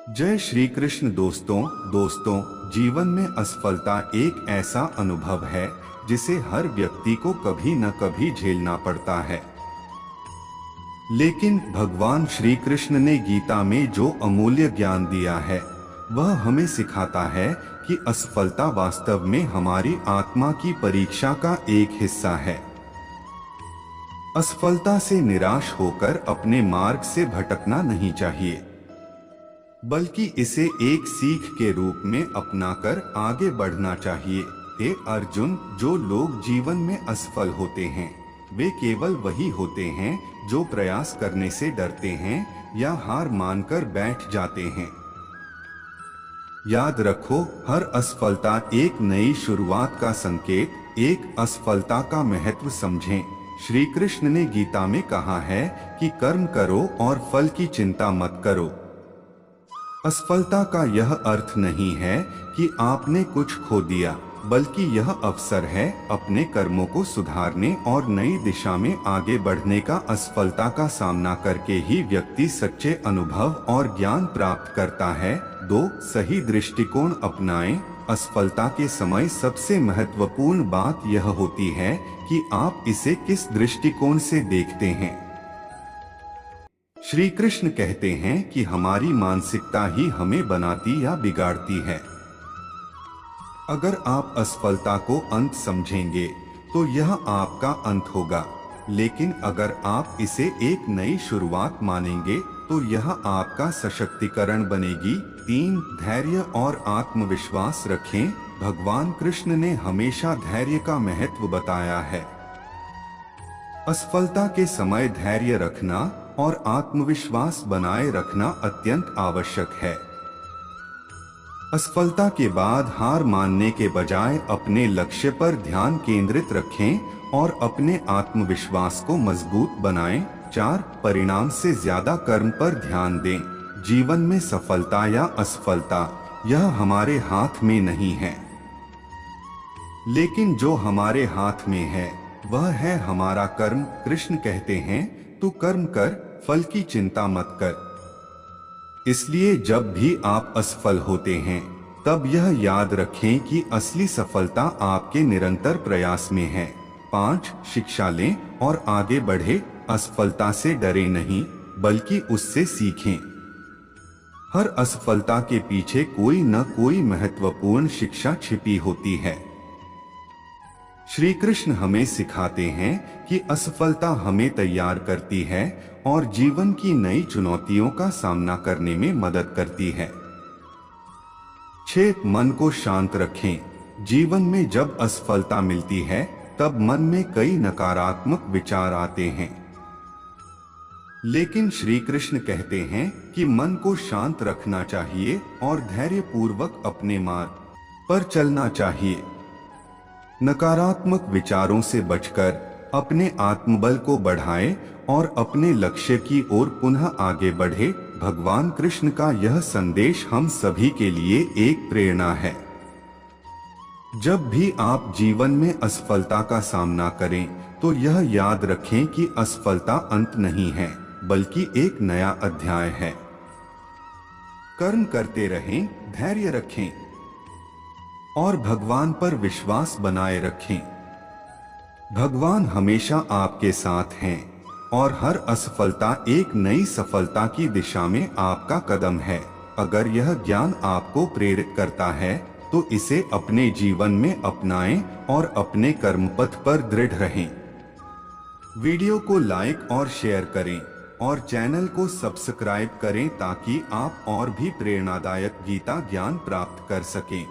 जय श्री कृष्ण। दोस्तों जीवन में असफलता एक ऐसा अनुभव है जिसे हर व्यक्ति को कभी न कभी झेलना पड़ता है। लेकिन भगवान श्री कृष्ण ने गीता में जो अमूल्य ज्ञान दिया है वह हमें सिखाता है कि असफलता वास्तव में हमारी आत्मा की परीक्षा का एक हिस्सा है। असफलता से निराश होकर अपने मार्ग से भटकना नहीं चाहिए, बल्कि इसे एक सीख के रूप में अपनाकर आगे बढ़ना चाहिए। हे अर्जुन, जो लोग जीवन में असफल होते हैं वे केवल वही होते हैं जो प्रयास करने से डरते हैं या हार मानकर बैठ जाते हैं। याद रखो, हर असफलता एक नई शुरुआत का संकेत। एक असफलता का महत्व समझें। श्री कृष्ण ने गीता में कहा है कि कर्म करो और फल की चिंता मत करो। असफलता का यह अर्थ नहीं है कि आपने कुछ खो दिया, बल्कि यह अवसर है अपने कर्मों को सुधारने और नई दिशा में आगे बढ़ने का। असफलता का सामना करके ही व्यक्ति सच्चे अनुभव और ज्ञान प्राप्त करता है। सही दृष्टिकोण अपनाएं। असफलता के समय सबसे महत्वपूर्ण बात यह होती है कि आप इसे किस दृष्टिकोण से देखते हैं। श्री कृष्ण कहते हैं कि हमारी मानसिकता ही हमें बनाती या बिगाड़ती है। अगर आप असफलता को अंत समझेंगे तो यह आपका अंत होगा, लेकिन अगर आप इसे एक नई शुरुआत मानेंगे तो यह आपका सशक्तिकरण बनेगी। 3 धैर्य और आत्मविश्वास रखें। भगवान कृष्ण ने हमेशा धैर्य का महत्व बताया है। असफलता के समय धैर्य रखना और आत्मविश्वास बनाए रखना अत्यंत आवश्यक है। असफलता के बाद हार मानने के बजाय अपने लक्ष्य पर ध्यान केंद्रित रखें और अपने आत्मविश्वास को मजबूत बनाएं। 4 परिणाम से ज्यादा कर्म पर ध्यान दें। जीवन में सफलता या असफलता यह हमारे हाथ में नहीं है, लेकिन जो हमारे हाथ में है वह है हमारा कर्म। कृष्ण कहते हैं, तू कर्म कर, फल की चिंता मत कर। इसलिए जब भी आप असफल होते हैं तब यह याद रखें कि असली सफलता आपके निरंतर प्रयास में है। 5 शिक्षा लें और आगे बढ़े। असफलता से डरे नहीं, बल्कि उससे सीखें। हर असफलता के पीछे कोई न कोई महत्वपूर्ण शिक्षा छिपी होती है। श्री कृष्ण हमें सिखाते हैं कि असफलता हमें तैयार करती है और जीवन की नई चुनौतियों का सामना करने में मदद करती है। 6 मन को शांत रखें। जीवन में जब असफलता मिलती है तब मन में कई नकारात्मक विचार आते हैं, लेकिन श्री कृष्ण कहते हैं कि मन को शांत रखना चाहिए और धैर्यपूर्वक अपने मार्ग पर चलना चाहिए। नकारात्मक विचारों से बचकर अपने आत्मबल को बढ़ाएं और अपने लक्ष्य की ओर पुनः आगे बढ़े। भगवान कृष्ण का यह संदेश हम सभी के लिए एक प्रेरणा है। जब भी आप जीवन में असफलता का सामना करें तो यह याद रखें कि असफलता अंत नहीं है, बल्कि एक नया अध्याय है। कर्म करते रहें, धैर्य रखें और भगवान पर विश्वास बनाए रखें। भगवान हमेशा आपके साथ हैं और हर असफलता एक नई सफलता की दिशा में आपका कदम है। अगर यह ज्ञान आपको प्रेरित करता है तो इसे अपने जीवन में अपनाएं और अपने कर्मपथ पर दृढ़ रहें। वीडियो को लाइक और शेयर करें और चैनल को सब्सक्राइब करें ताकि आप और भी प्रेरणादायक गीता ज्ञान प्राप्त कर सकें।